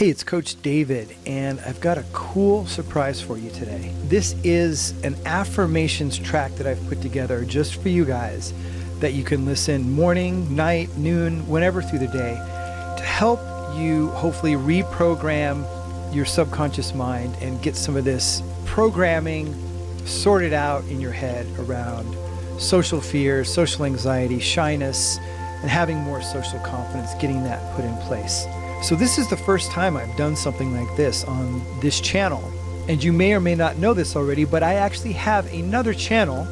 Hey, it's Coach David, and I've got a cool surprise for you today. This is an affirmations track that I've put together just for you guys that you can listen morning, night, noon, whenever through the day to help you hopefully reprogram your subconscious mind and get some of this programming sorted out in your head around social fears, social anxiety, shyness, and having more social confidence, getting that put in place. So this is the first time I've done something like this on this channel. And you may or may not know this already, but I actually have another channel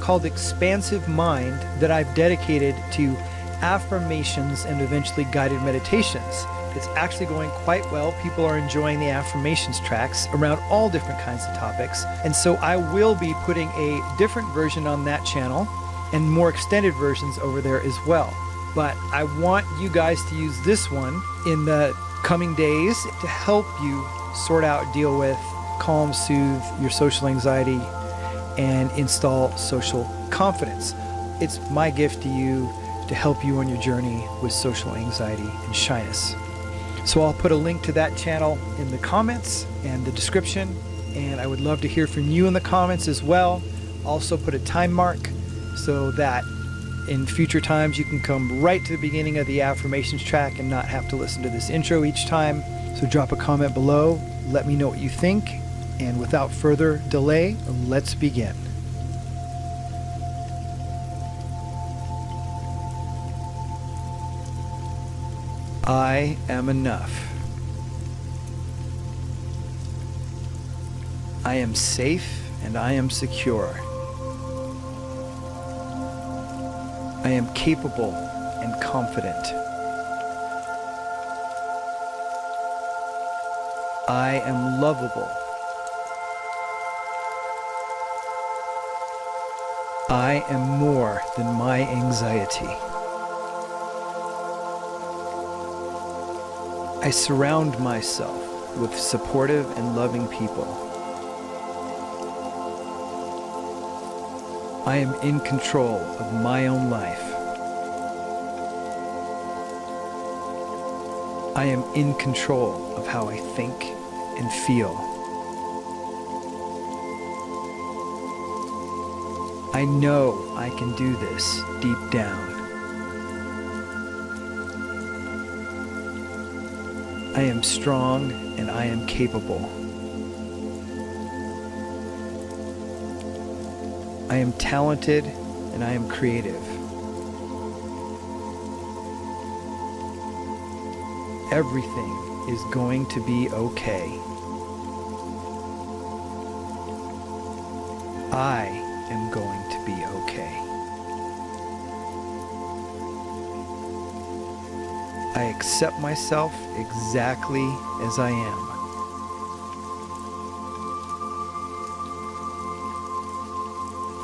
called Expansive Mind that I've dedicated to affirmations and eventually guided meditations. It's actually going quite well. People are enjoying the affirmations tracks around all different kinds of topics. And so I will be putting a different version on that channel and more extended versions over there as well. But I want you guys to use this one in the coming days to help you sort out, deal with, calm, soothe your social anxiety, and install social confidence. It's my gift to you to help you on your journey with social anxiety and shyness. So I'll put a link to that channel in the comments and the description, and I would love to hear from you in the comments as well. Also put a time mark so that in future times you can come right to the beginning of the affirmations track and not have to listen to this intro each time. So drop a comment below, let me know what you think, and without further delay, let's begin. I am enough. I am safe and I am secure. I am capable and confident. I am lovable. I am more than my anxiety. I surround myself with supportive and loving people. I am in control of my own life. I am in control of how I think and feel. I know I can do this deep down. I am strong and I am capable. I am talented and I am creative. Everything is going to be okay. I am going to be okay. I accept myself exactly as I am.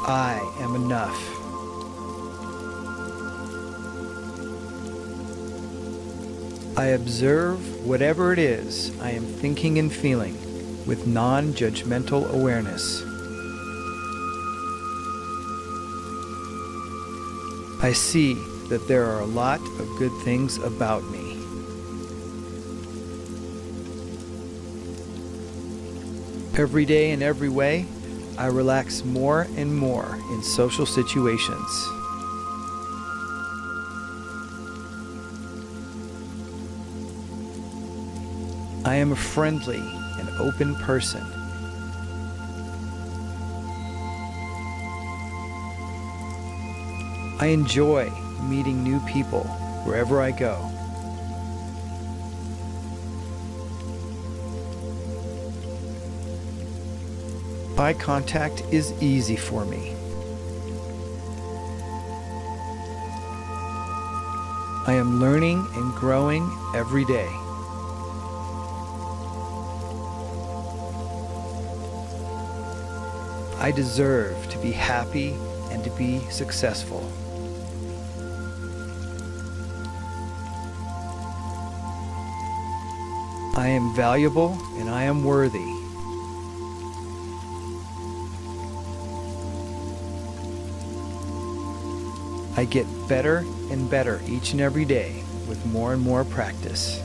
I am enough. I observe whatever it is I am thinking and feeling with non-judgmental awareness. I see that there are a lot of good things about me. Every day in every way, I relax more and more in social situations. I am a friendly and open person. I enjoy meeting new people wherever I go. Eye contact is easy for me. I am learning and growing every day. I deserve to be happy and to be successful. I am valuable and I am worthy. I get better and better each and every day with more and more practice.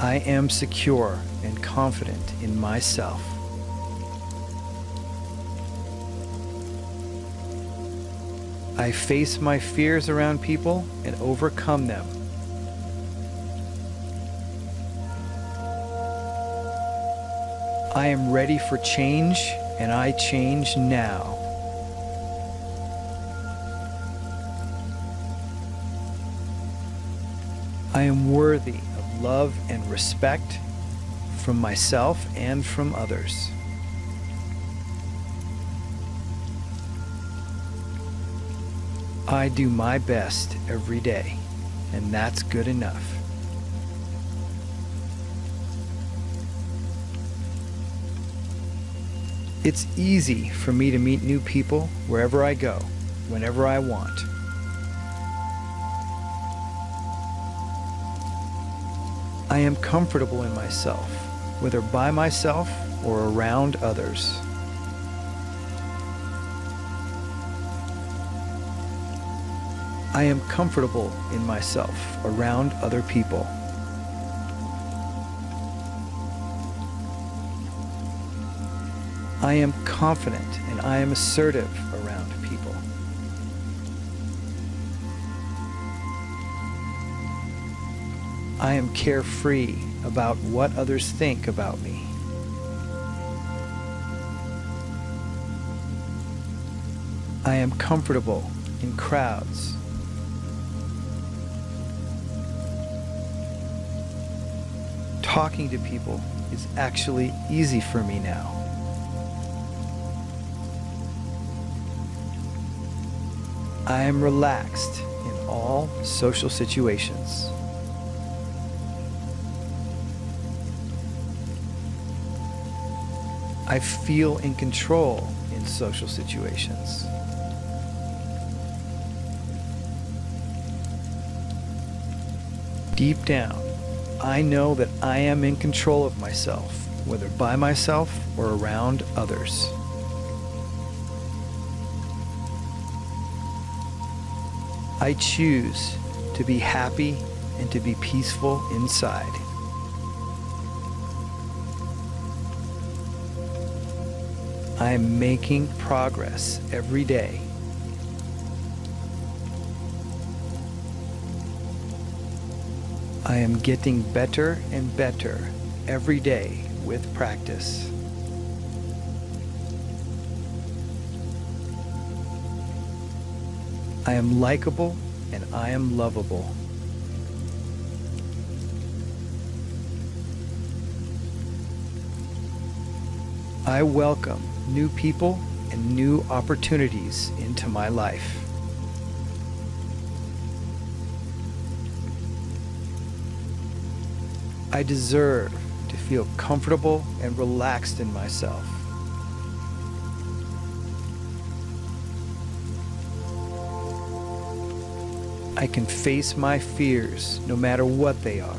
I am secure and confident in myself. I face my fears around people and overcome them. I am ready for change, and I change now. I am worthy of love and respect from myself and from others. I do my best every day, and that's good enough. It's easy for me to meet new people wherever I go, whenever I want. I am comfortable in myself, whether by myself or around others. I am comfortable in myself around other people. I am confident and I am assertive around people. I am carefree about what others think about me. I am comfortable in crowds. Talking to people is actually easy for me now. I am relaxed in all social situations. I feel in control in social situations. Deep down, I know that I am in control of myself, whether by myself or around others. I choose to be happy and to be peaceful inside. I am making progress every day. I am getting better and better every day with practice. I am likable and I am lovable. I welcome new people and new opportunities into my life. I deserve to feel comfortable and relaxed in myself. I can face my fears no matter what they are.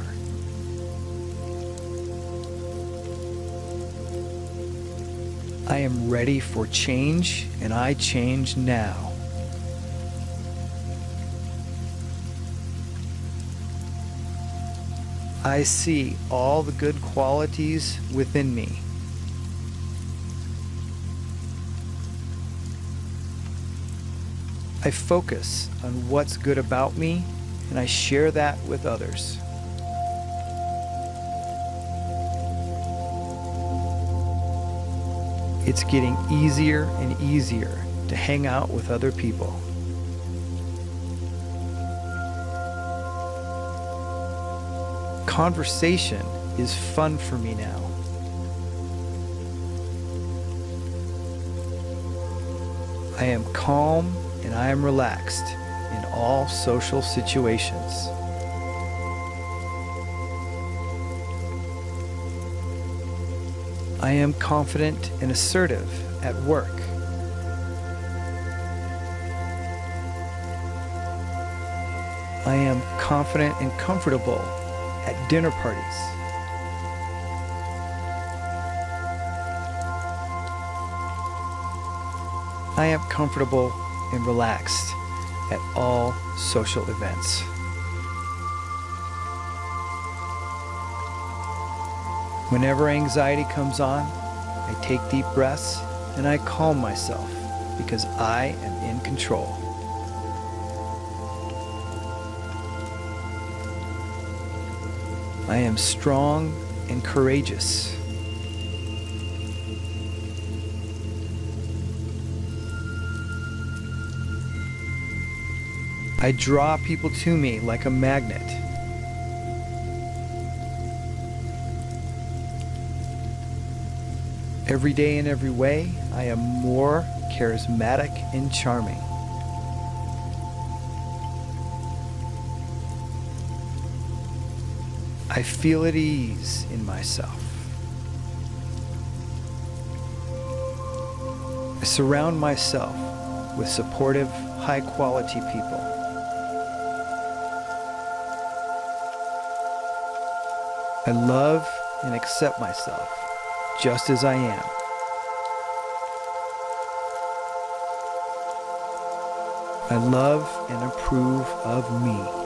I am ready for change, and I change now. I see all the good qualities within me. I focus on what's good about me, and I share that with others. It's getting easier and easier to hang out with other people. Conversation is fun for me now. I am calm and I am relaxed in all social situations. I am confident and assertive at work. I am confident and comfortable at dinner parties. I am comfortable and relaxed at all social events. Whenever anxiety comes on, I take deep breaths and I calm myself because I am in control. I am strong and courageous. I draw people to me like a magnet. Every day in every way, I am more charismatic and charming. I feel at ease in myself. I surround myself with supportive, high-quality people. I love and accept myself just as I am. I love and approve of me.